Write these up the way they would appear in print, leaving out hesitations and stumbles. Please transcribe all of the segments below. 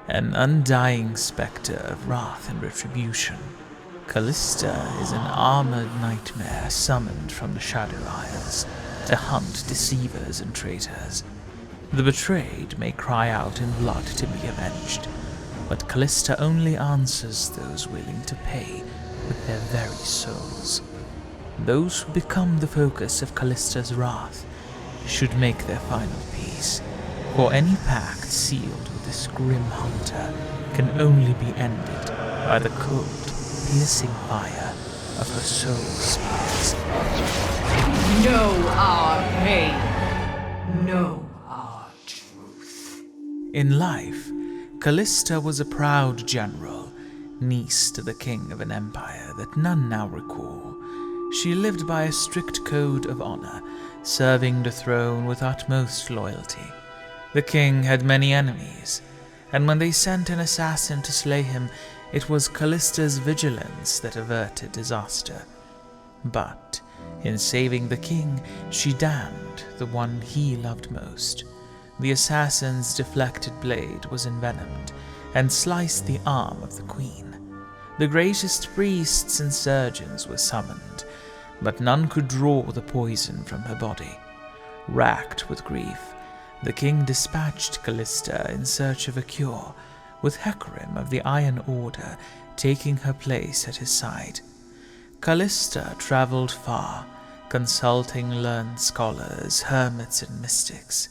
an undying specter of wrath and retribution. Kalista is an armored nightmare summoned from the Shadow Isles to hunt deceivers and traitors. The betrayed may cry out in blood to be avenged, but Kalista only answers those willing to pay with their very souls. Those who become the focus of Kalista's wrath should make their final peace, for any pact sealed with this grim hunter can only be ended by the cold, piercing fire of her soul spears. Know our pain. Know our truth. In life, Kalista was a proud general, niece to the king of an empire that none now recall. She lived by a strict code of honor, serving the throne with utmost loyalty. The king had many enemies, and when they sent an assassin to slay him, it was Kalista's vigilance that averted disaster. But in saving the king, she damned the one he loved most. The assassin's deflected blade was envenomed and sliced the arm of the queen. The greatest priests and surgeons were summoned, but none could draw the poison from her body. Racked with grief, the king dispatched Kalista in search of a cure, with Hecarim of the Iron Order taking her place at his side. Kalista traveled far, consulting learned scholars, hermits, and mystics,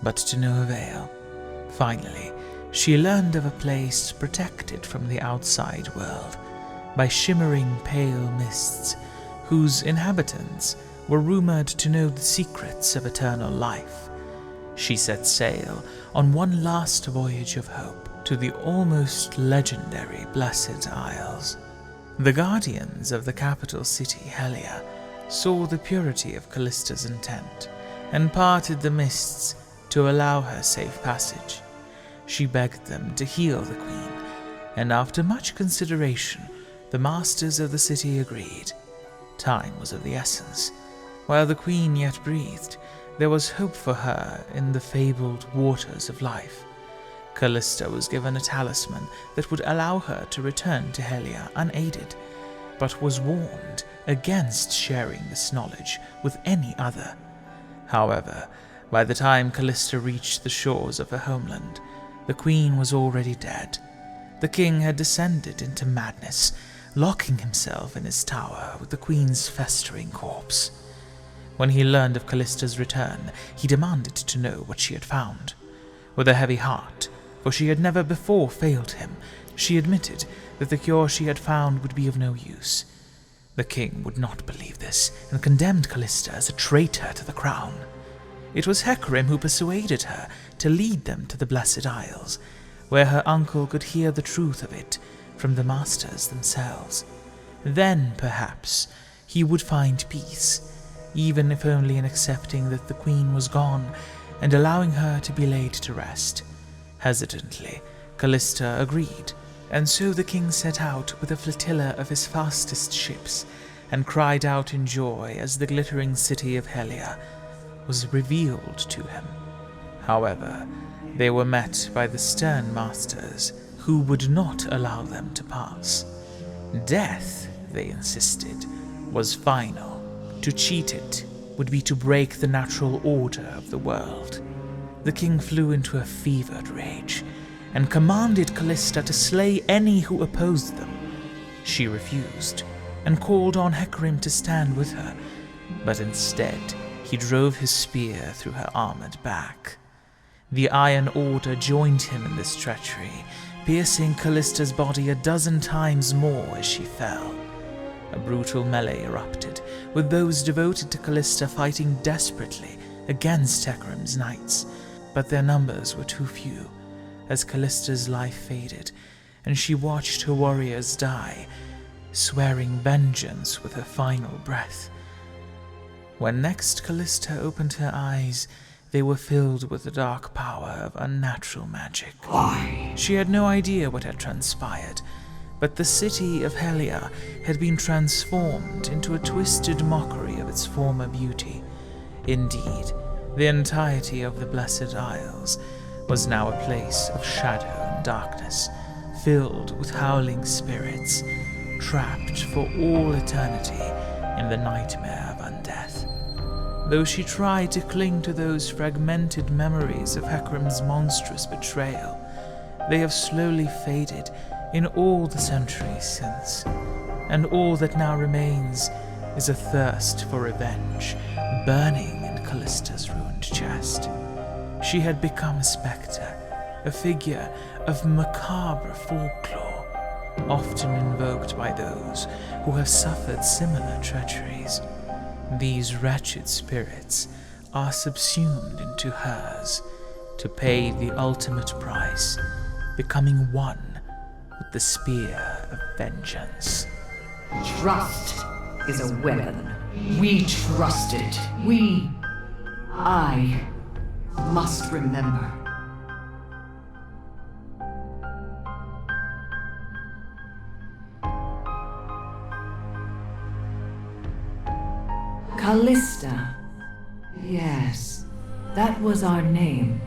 but to no avail. Finally, she learned of a place protected from the outside world by shimmering pale mists, whose inhabitants were rumored to know the secrets of eternal life. She set sail on one last voyage of hope to the almost legendary Blessed Isles. The guardians of the capital city, Helia, saw the purity of Kalista's intent and parted the mists to allow her safe passage. She begged them to heal the queen, and after much consideration, the masters of the city agreed. Time was of the essence. While the queen yet breathed, there was hope for her in the fabled waters of life. Kalista was given a talisman that would allow her to return to Helia unaided, but was warned against sharing this knowledge with any other. However, by the time Kalista reached the shores of her homeland, the queen was already dead. The king had descended into madness, locking himself in his tower with the queen's festering corpse. When he learned of Kalista's return, he demanded to know what she had found. With a heavy heart, for she had never before failed him, she admitted that the cure she had found would be of no use. The king would not believe this, and condemned Kalista as a traitor to the crown. It was Hecarim who persuaded her to lead them to the Blessed Isles, where her uncle could hear the truth of it from the masters themselves. Then, perhaps, he would find peace, even if only in accepting that the queen was gone and allowing her to be laid to rest. Hesitantly, Kalista agreed, and so the king set out with a flotilla of his fastest ships and cried out in joy as the glittering city of Helia was revealed to him. However, they were met by the stern masters, who would not allow them to pass. Death, they insisted, was final. To cheat it would be to break the natural order of the world. The king flew into a fevered rage and commanded Kalista to slay any who opposed them. She refused and called on Hecarim to stand with her, but instead he drove his spear through her armored back. The Iron Order joined him in this treachery, piercing Kalista's body 12 times more as she fell. A brutal melee erupted, with those devoted to Kalista fighting desperately against Hecarim's knights, but their numbers were too few, as Kalista's life faded, and she watched her warriors die, swearing vengeance with her final breath. When next Kalista opened her eyes, they were filled with the dark power of unnatural magic. Why? She had no idea what had transpired, but the city of Helia had been transformed into a twisted mockery of its former beauty. Indeed, the entirety of the Blessed Isles was now a place of shadow and darkness, filled with howling spirits, trapped for all eternity in the nightmare of undeath. Though she tried to cling to those fragmented memories of Hecarim's monstrous betrayal, they have slowly faded in all the centuries since, and all that now remains is a thirst for revenge burning in Kalista's ruined chest. She had become a specter, a figure of macabre folklore, often invoked by those who have suffered similar treacheries. These wretched spirits are subsumed into hers to pay the ultimate price, becoming one with the spear of vengeance. Trust is a weapon. We trust it. I must remember. Kalista. Yes, that was our name.